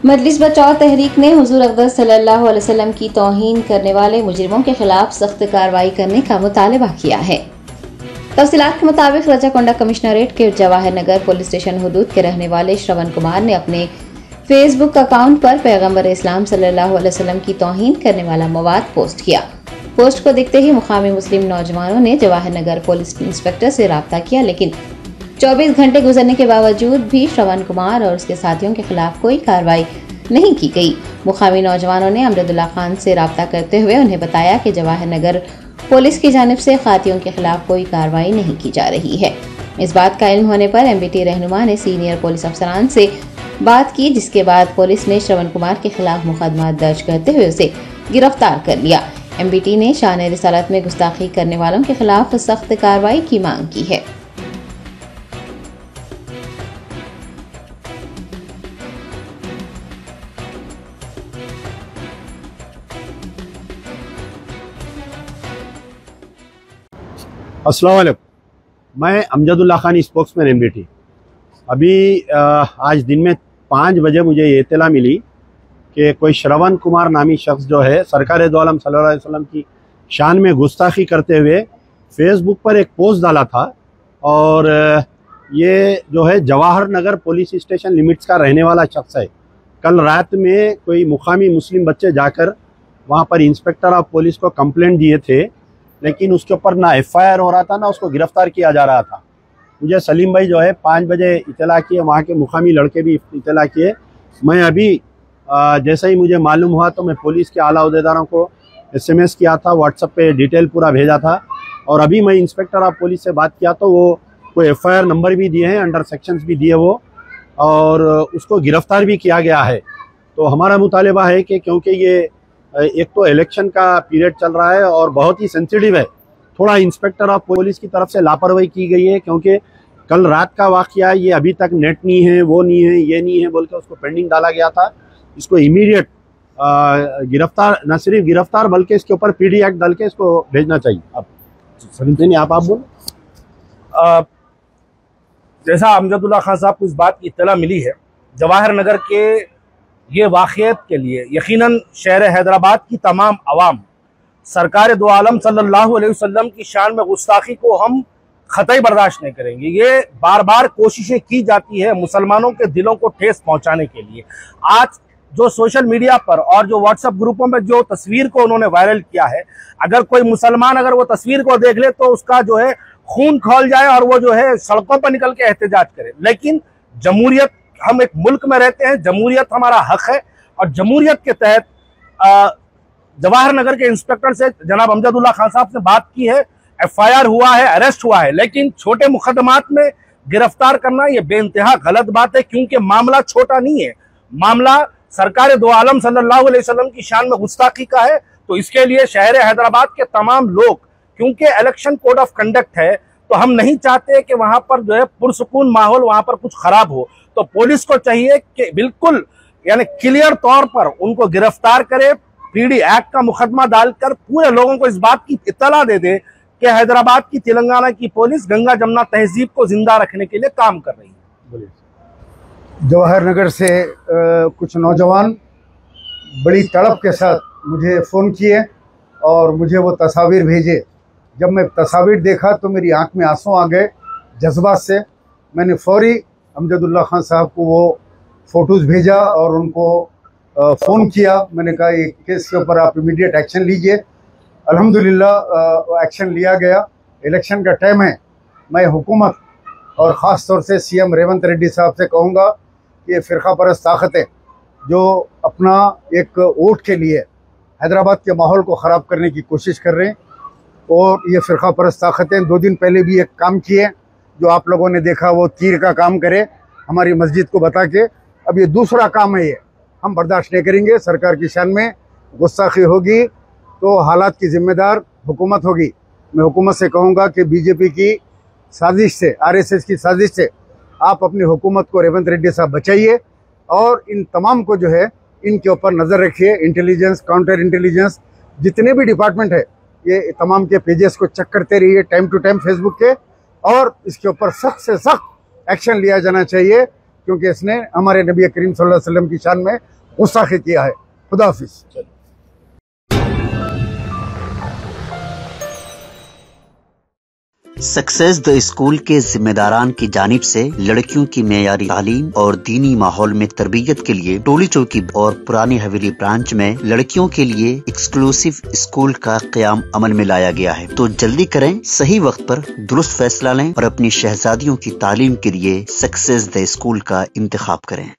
मजलिस बचाओ तहरीक ने हुजूर अक़दस सल्लल्लाहु अलैहि वसल्लम की तौहीन करने वाले मुजरिमों के खिलाफ सख्त कार्रवाई करने का मुतालबा किया है। तफसीलात के मुताबिक रजाकोंडा कमिश्नरेट के जवाहर नगर पुलिस स्टेशन हुदूद के रहने वाले श्रवण कुमार ने अपने फेसबुक अकाउंट पर पैगंबर इस्लाम सल्लल्लाहु अलैहि वसल्लम की तौहीन करने वाला मवाद पोस्ट किया। पोस्ट को देखते ही मुकामी मुस्लिम नौजवानों ने जवाहर नगर पुलिस इंस्पेक्टर से राब्ता किया, लेकिन 24 घंटे गुजरने के बावजूद भी श्रवण कुमार और उसके साथियों के खिलाफ कोई कार्रवाई नहीं की गई। मुकामी नौजवानों ने अमजदुल्ला खान से राब्ता करते हुए उन्हें बताया कि जवाहर नगर पुलिस की जानिब से खातियों के खिलाफ कोई कार्रवाई नहीं की जा रही है। इस बात का इल्म होने पर एमबीटी रहनुमा ने सीनियर पुलिस अफसरान से बात की, जिसके बाद पुलिस ने श्रवण कुमार के खिलाफ मुकदमा दर्ज करते हुए उसे गिरफ्तार कर लिया। एमबीटी ने शान रिसालत में गुस्ताखी करने वालों के खिलाफ सख्त कार्रवाई की मांग की है। अस्सलाम वालेकुम, मैं अमजदुल्ला खान स्पोक्समैन एमबीटी। अभी आज दिन में 5 बजे मुझे ये इत्तला मिली कि कोई श्रवण कुमार नामी शख्स जो है सरकार दो आलम सल्लल्लाहु अलैहि वसल्लम की शान में गुस्ताखी करते हुए फेसबुक पर एक पोस्ट डाला था। और ये जो है Jawahar Nagar police station limits का रहने वाला शख्स है। कल रात में कोई मुकामी मुस्लिम बच्चे जाकर वहाँ पर इंस्पेक्टर ऑफ पुलिस को कंप्लेंट दिए थे, लेकिन उसके ऊपर ना एफआईआर हो रहा था, ना उसको गिरफ्तार किया जा रहा था। मुझे सलीम भाई जो है 5 बजे इतला किए, वहाँ के मुकामी लड़के भी इतला किए। मैं अभी जैसे ही मुझे मालूम हुआ तो मैं पुलिस के आला अहदेदारों को SMS किया था, व्हाट्सएप पे डिटेल पूरा भेजा था। और अभी मैं इंस्पेक्टर ऑफ पुलिस से बात किया तो वो कोई एफआईआर नंबर भी दिए हैं, अंडर सेक्शंस भी दिए वो, और उसको गिरफ्तार भी किया गया है। तो हमारा मुतालिबा है कि क्योंकि ये एक तो इलेक्शन का पीरियड चल रहा है और बहुत ही सेंसिटिव है, थोड़ा इंस्पेक्टर ऑफ पुलिस की तरफ से लापरवाही की गई है। क्योंकि कल रात का वाकया, ये अभी तक नेट नहीं है, वो नहीं है, ये नहीं है बोल के उसको पेंडिंग डाला गया था। इसको इमीडिएट गिरफ्तार, न सिर्फ गिरफ्तार बल्कि इसके ऊपर PD एक्ट डाल के इसको भेजना चाहिए। अब सलीम आप बोलो। जैसा अमजदुल्ला खान साहब को इस बात की इत्तला मिली है, जवाहर नगर के ये वाक़ियत के लिए यकीनन शहर हैदराबाद की तमाम अवाम सरकार दो आलम सल्लल्लाहु अलैहि वसल्लम की शान में गुस्ताखी को हम ख़तई बर्दाश्त नहीं करेंगे। ये बार बार कोशिशें की जाती है मुसलमानों के दिलों को ठेस पहुंचाने के लिए। आज जो सोशल मीडिया पर और जो व्हाट्सएप ग्रुपों में जो तस्वीर को उन्होंने वायरल किया है, अगर कोई मुसलमान अगर वो तस्वीर को देख ले तो उसका जो है खून खौल जाए और वो जो है सड़कों पर निकल के एहतजाज करे। लेकिन जमहूरियत, हम एक मुल्क में रहते हैं, जमहूरियत हमारा हक है। और जमहूरियत के तहत जवाहर नगर के इंस्पेक्टर से जनाब अमजदुल्ला खान साहब से बात की है, FIR हुआ है, अरेस्ट हुआ है, लेकिन छोटे मुकदमात में गिरफ्तार करना ये बेइंतहा गलत बात है। क्योंकि मामला छोटा नहीं है, मामला सरकार दो आलम सल्लल्लाहु अलैहि वसल्लम की शान में गुस्ताखी का है। तो इसके लिए शहर हैदराबाद के तमाम लोग, क्योंकि इलेक्शन कोड ऑफ कंडक्ट है, तो हम नहीं चाहते कि वहां पर जो है पुरसुकून माहौल, वहां पर कुछ खराब हो। तो पुलिस को चाहिए कि बिल्कुल यानी क्लियर तौर पर उनको गिरफ्तार करे, PD एक्ट का मुकदमा डालकर पूरे लोगों को इस बात की इत्तला दे दे कि हैदराबाद की, तेलंगाना की पुलिस गंगा जमुना तहजीब को जिंदा रखने के लिए काम कर रही है। जवाहर नगर से कुछ नौजवान बड़ी तड़प के साथ मुझे फ़ोन किए और मुझे वो तस्वीर भेजे। जब मैं तस्वीर देखा तो मेरी आंख में आंसू आ गए जज्बात से। मैंने फौरी अमजदुल्ला खान साहब को वो फ़ोटोज़ भेजा और उनको फ़ोन किया। मैंने कहा ये केस के ऊपर आप इमीडिएट एक्शन लीजिए। अल्हम्दुलिल्लाह एक्शन लिया गया। इलेक्शन का टाइम है। मैं हुकूमत और ख़ास तौर से CM रेवंत रेड्डी साहब से कहूँगा कि ये फ़िरका परस्त ताकतें जो अपना एक वोट के लिए हैदराबाद के माहौल को ख़राब करने की कोशिश कर रहे हैं, और ये फ़िरका परस्त ताकतें 2 दिन पहले भी एक काम किए जो आप लोगों ने देखा, वो तीर का काम करे हमारी मस्जिद को बता के। अब ये दूसरा काम है, ये हम बर्दाश्त नहीं करेंगे। सरकार की शान में गुस्ताखी होगी तो हालात की जिम्मेदार हुकूमत होगी। मैं हुकूमत से कहूँगा कि BJP की साजिश से, RSS की साजिश से आप अपनी हुकूमत को रेवंत रेड्डी साहब बचाइए और इन तमाम को जो है इनके ऊपर नज़र रखिए। इंटेलिजेंस, काउंटर इंटेलिजेंस, जितने भी डिपार्टमेंट है, ये तमाम के पेजेस को चेक करते रहिए टाइम टू टाइम फेसबुक के, और इसके ऊपर सख्त से सख्त एक्शन लिया जाना चाहिए क्योंकि इसने हमारे नबी करीम सल्लल्लाहु अलैहि वसल्लम की शान में गुस्ताखी किया है। खुदा हाफिज। सक्सेस द स्कूल के जिम्मेदारान की जानिब से लड़कियों की मेयारी तालीम और दीनी माहौल में तरबियत के लिए टोली चौकी और पुरानी हवेली ब्रांच में लड़कियों के लिए एक्सक्लूसिव स्कूल का क़याम अमल में लाया गया है। तो जल्दी करें, सही वक्त पर दुरुस्त फैसला लें और अपनी शहजादियों की तालीम के लिए सक्सेस द स्कूल का इंतखाब करें।